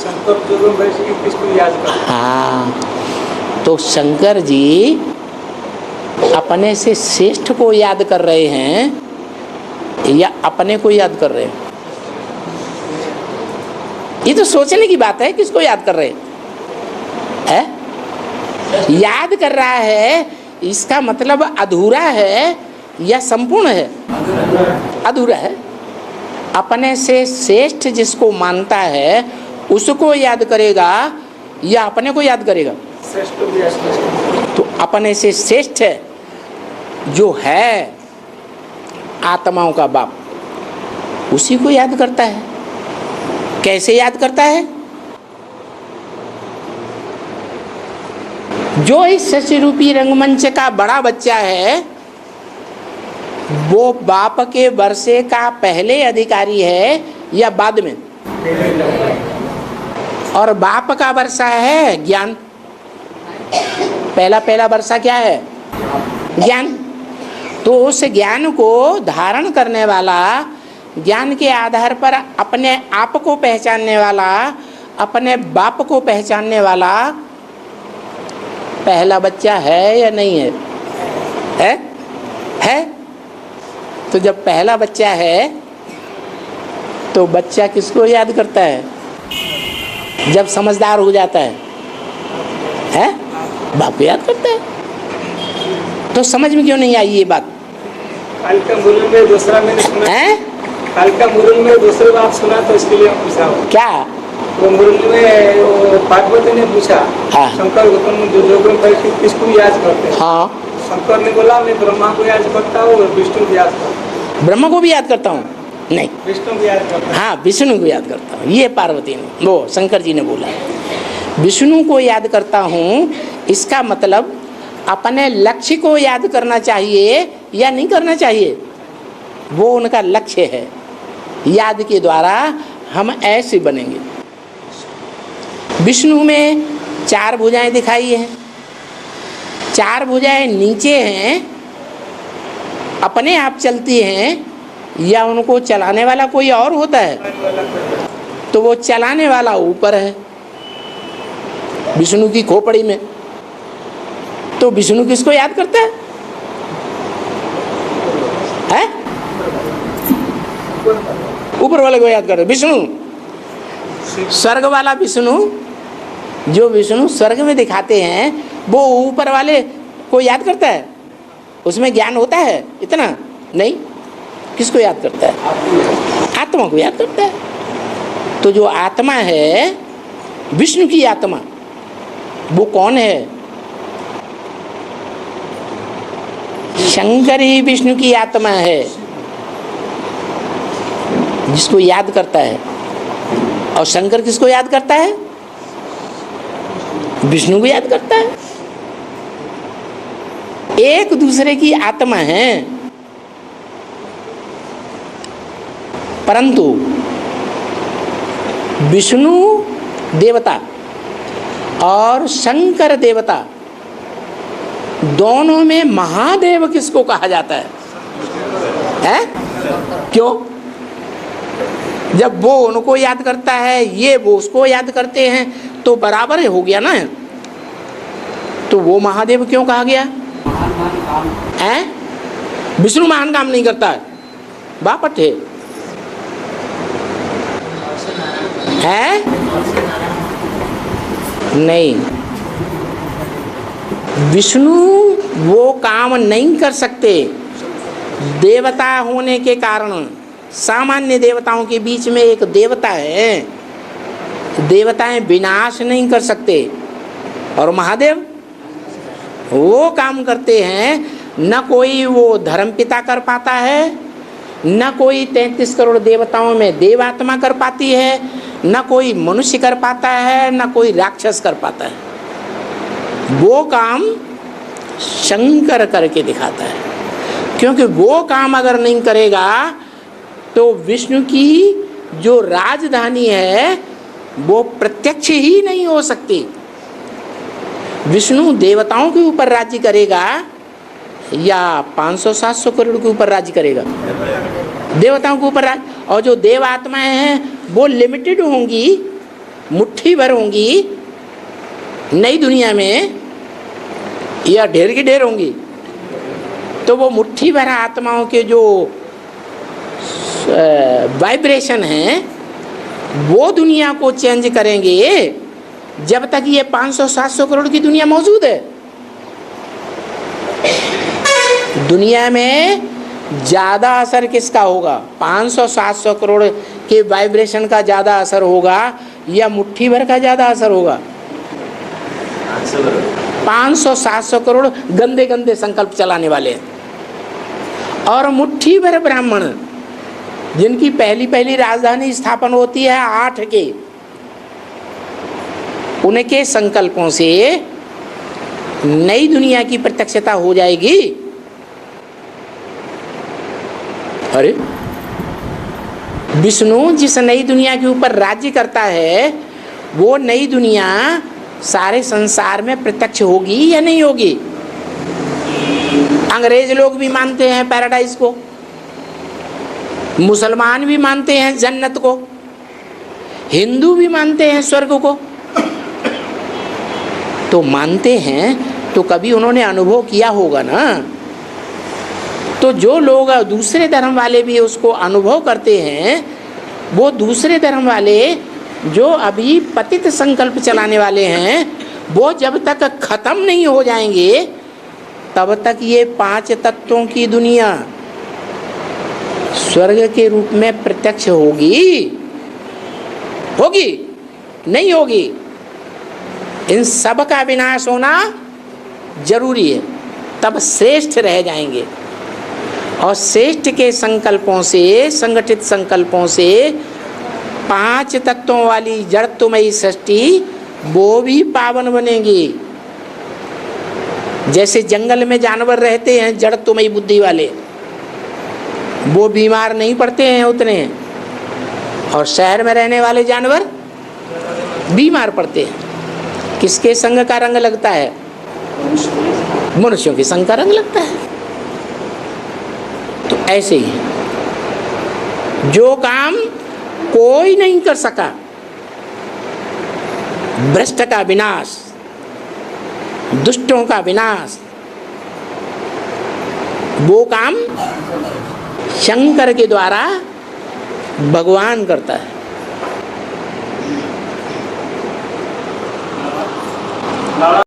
शंकर जो वैसे किसको याद करते हैं? हाँ, तो शंकर जी अपने से श्रेष्ठ को याद कर रहे हैं या अपने को याद कर रहे हैं? ये तो सोचने की बात है, किसको याद कर रहे हैं? याद कर रहा है, इसका मतलब अधूरा है या संपूर्ण है? अधूरा है। अपने से श्रेष्ठ जिसको मानता है उसको याद करेगा या अपने को याद करेगा? तो अपने से श्रेष्ठ जो है आत्माओं का बाप, उसी को याद करता है। कैसे याद करता है? जो इस शशि रूपी रंगमंच का बड़ा बच्चा है वो बाप के वर्षे का पहले अधिकारी है या बाद में? और बाप का वर्षा है ज्ञान। पहला वर्षा क्या है? ज्ञान। तो उस ज्ञान को धारण करने वाला, ज्ञान के आधार पर अपने आप को पहचानने वाला, अपने बाप को पहचानने वाला पहला बच्चा है या नहीं है? है। तो जब पहला बच्चा है तो बच्चा किसको याद करता है? जब समझदार हो जाता है बाप को याद करता है। तो समझ में क्यों नहीं आई ये बात? काल का मुरल में दूसरा मैंने सुना है। काल का मुरल में दूसरी बात सुना तो इसके लिए पूछा। क्या? वो मुरल में पार्वती ने पूछा, हाँ, शंकर गौतम किसको याद करते हैं? हाँ, शंकर ने बोला मैं ब्रह्मा को याद करता हूँ और विष्णु को याद करता हूँ। ब्रह्मा को भी याद करता हूँ? नहीं, विष्णु को याद करता हूँ। हाँ, विष्णु को याद करता हूँ। ये पार्वती ने, वो शंकर जी ने बोला विष्णु को याद करता हूँ। इसका मतलब अपने लक्ष्य को याद करना चाहिए या नहीं करना चाहिए? वो उनका लक्ष्य है। याद के द्वारा हम ऐसे बनेंगे। विष्णु में 4 भुजाएं दिखाई हैं। 4 भुजाएं नीचे हैं, अपने आप चलती हैं या उनको चलाने वाला कोई और होता है? तो वो चलाने वाला ऊपर है विष्णु की खोपड़ी में। तो विष्णु किसको याद करता है? ऊपर वाले को याद करता है विष्णु। स्वर्ग वाला विष्णु, जो विष्णु स्वर्ग में दिखाते हैं वो ऊपर वाले को याद करता है? उसमें ज्ञान होता है इतना? नहीं। किसको याद करता है? आत्मा को याद करता है। तो जो आत्मा है, विष्णु की आत्मा, वो कौन है? शंकर ही विष्णु की आत्मा है जिसको याद करता है। और शंकर किसको याद करता है? विष्णु को याद करता है। एक दूसरे की आत्मा है, परंतु विष्णु देवता और शंकर देवता दोनों में महादेव किसको कहा जाता है? क्यों? जब वो उनको याद करता है, ये वो उसको याद करते हैं, तो बराबर हो गया ना। तो वो महादेव क्यों कहा गया? विष्णु महान काम नहीं करता है, बापट है नहीं। विष्णु वो काम नहीं कर सकते देवता होने के कारण। सामान्य देवताओं के बीच में एक देवता है, देवताएं विनाश नहीं कर सकते, और महादेव वो काम करते हैं। न कोई वो धर्मपिता कर पाता है, न कोई 33 करोड़ देवताओं में देवात्मा कर पाती है, न कोई मनुष्य कर पाता है, न कोई राक्षस कर पाता है। वो काम शंकर करके दिखाता है। क्योंकि वो काम अगर नहीं करेगा तो विष्णु की जो राजधानी है वो प्रत्यक्ष ही नहीं हो सकती। विष्णु देवताओं के ऊपर राज्य करेगा या 500-700 करोड़ के ऊपर राज्य करेगा? देवताओं के ऊपर राज्य। और जो देव आत्माएं हैं वो लिमिटेड होंगी, मुट्ठी भर होंगी नई दुनिया में या ढेर की ढेर होंगी, तो वो मुट्ठी भर आत्माओं के जो वाइब्रेशन हैं वो दुनिया को चेंज करेंगे जब तक ये 500-700 करोड़ की दुनिया मौजूद है। दुनिया में ज़्यादा असर किसका होगा? 500-700 करोड़ के वाइब्रेशन का ज़्यादा असर होगा या मुट्ठी भर का ज़्यादा असर होगा? 500-700 करोड़ गंदे गंदे संकल्प चलाने वाले हैं, और मुट्ठी भर ब्राह्मण जिनकी पहली पहली राजधानी स्थापन होती है 8 के, उनके संकल्पों से नई दुनिया की प्रत्यक्षता हो जाएगी। अरे विष्णु जिस नई दुनिया के ऊपर राज्य करता है वो नई दुनिया सारे संसार में प्रत्यक्ष होगी या नहीं होगी? अंग्रेज लोग भी मानते हैं पैराडाइज को, मुसलमान भी मानते हैं जन्नत को, हिंदू भी मानते हैं स्वर्ग को। तो मानते हैं तो कभी उन्होंने अनुभव किया होगा ना। तो जो लोग दूसरे धर्म वाले भी उसको अनुभव करते हैं, वो दूसरे धर्म वाले जो अभी पतित संकल्प चलाने वाले हैं, वो जब तक खत्म नहीं हो जाएंगे तब तक ये 5 तत्वों की दुनिया स्वर्ग के रूप में प्रत्यक्ष होगी? होगी? नहीं होगी। इन सब का विनाश होना जरूरी है, तब श्रेष्ठ रह जाएंगे। और श्रेष्ठ के संकल्पों से, संगठित संकल्पों से 5 तत्वों वाली जड़त्वमयी सृष्टि वो भी पावन बनेगी। जैसे जंगल में जानवर रहते हैं जड़त्वमयी बुद्धि वाले, वो बीमार नहीं पड़ते हैं उतने, और शहर में रहने वाले जानवर बीमार पड़ते हैं। किसके संग का रंग लगता है? मनुष्यों के संग का रंग लगता है। तो ऐसे ही जो काम कोई नहीं कर सका, भ्रष्ट का विनाश, दुष्टों का विनाश, वो काम शंकर के द्वारा भगवान करता है।